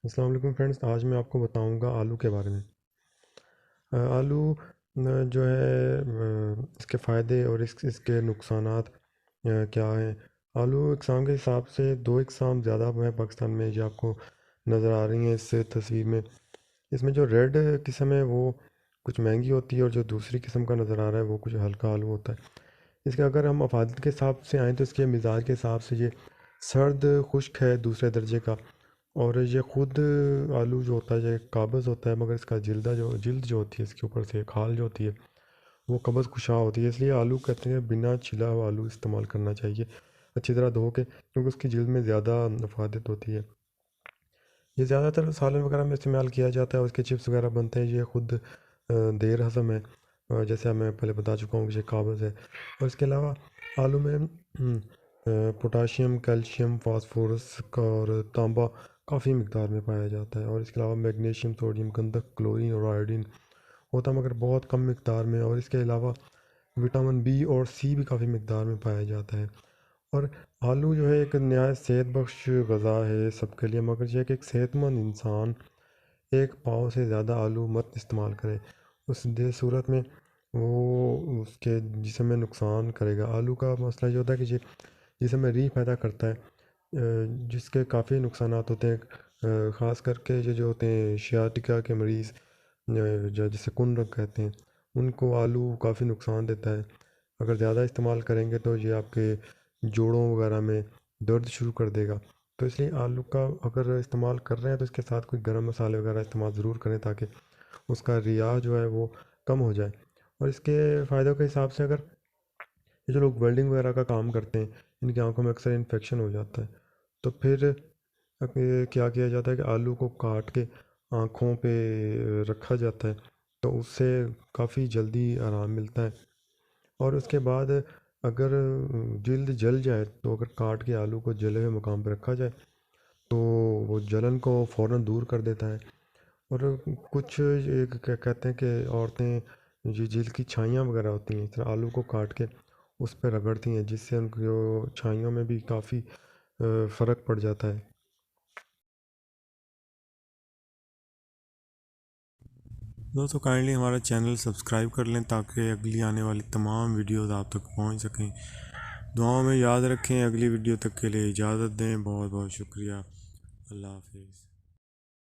السلام علیکم فرینڈس، آج میں آپ کو بتاؤں گا آلو کے بارے میں۔ آلو جو ہے اس کے فائدے اور اس کے نقصانات کیا ہیں۔ آلو اقسام کے حساب سے دو اقسام زیادہ ہیں پاکستان میں، جو آپ کو نظر آ رہی ہیں اس تصویر میں۔ اس میں جو ریڈ قسم ہے وہ کچھ مہنگی ہوتی ہے، اور جو دوسری قسم کا نظر آ رہا ہے وہ کچھ ہلکا آلو ہوتا ہے۔ اس کے اگر ہم افادیت کے حساب سے آئیں تو اس کے مزاج کے حساب سے یہ سرد خشک ہے دوسرے درجے کا، اور یہ خود آلو جو ہوتا ہے یہ قابض ہوتا ہے، مگر اس کا جلد جو ہوتی ہے اس کے اوپر سے کھال جو ہوتی ہے وہ قبض کشا ہوتی ہے۔ اس لیے آلو کہتے ہیں بنا چھلا ہوا آلو استعمال کرنا چاہیے، اچھی طرح دھو کے، کیونکہ اس کی جلد میں زیادہ افادت ہوتی ہے۔ یہ زیادہ تر سالن وغیرہ میں استعمال کیا جاتا ہے، اور اس کے چپس وغیرہ بنتے ہیں۔ یہ خود دیر ہضم ہے، جیسے میں پہلے بتا چکا ہوں کہ یہ قابض ہے۔ اور اس کے علاوہ آلو میں پوٹاشیم، کیلشیم، فاسفورس اور تانبا کافی مقدار میں پایا جاتا ہے، اور اس کے علاوہ میگنیشیم، سوڈیم، گندھک، کلورین اور آیوڈین ہوتا ہے، مگر بہت کم مقدار میں۔ اور اس کے علاوہ وٹامن بی اور سی بھی کافی مقدار میں پایا جاتا ہے۔ اور آلو جو ہے ایک نہایت صحت بخش غذا ہے سب کے لیے، مگر یہ کہ ایک صحت مند انسان ایک پاؤ سے زیادہ آلو مت استعمال کرے، اس دے صورت میں وہ اس کے جسم میں نقصان کرے گا۔ آلو کا مسئلہ یہ ہوتا ہے کہ یہ جسم میں ری پیدا کرتا ہے، جس کے کافی نقصانات ہوتے ہیں، خاص کر کے یہ جو ہوتے ہیں شیاٹکا کے مریض، جسے کنرگ کہتے ہیں، ان کو آلو کافی نقصان دیتا ہے۔ اگر زیادہ استعمال کریں گے تو یہ آپ کے جوڑوں وغیرہ میں درد شروع کر دے گا۔ تو اس لیے آلو کا اگر استعمال کر رہے ہیں تو اس کے ساتھ کوئی گرم مسالے وغیرہ استعمال ضرور کریں، تاکہ اس کا ریاح جو ہے وہ کم ہو جائے۔ اور اس کے فائدوں کے حساب سے اگر یہ جو لوگ ویلڈنگ وغیرہ کا کام کرتے ہیں، ان کی آنکھوں میں اکثر انفیکشن ہو جاتا ہے، تو پھر کیا کیا جاتا ہے کہ آلو کو کاٹ کے آنکھوں پہ رکھا جاتا ہے، تو اس سے کافی جلدی آرام ملتا ہے۔ اور اس کے بعد اگر جلد جل جائے تو اگر کاٹ کے آلو کو جلے ہوئے مقام پہ رکھا جائے تو وہ جلن کو فوراً دور کر دیتا ہے۔ اور کچھ کہتے ہیں کہ عورتیں جو جلد کی چھائیاں وغیرہ ہوتی ہیں، اس طرح آلو کو کاٹ کے اس پہ رگڑتی ہیں، جس سے ان کی چھائیوں میں بھی کافی فرق پڑ جاتا ہے۔ دوستو کائنڈلی ہمارا چینل سبسکرائب کر لیں تاکہ اگلی آنے والی تمام ویڈیوز آپ تک پہنچ سکیں۔ دعاؤں میں یاد رکھیں۔ اگلی ویڈیو تک کے لیے اجازت دیں۔ بہت بہت شکریہ۔ اللہ حافظ۔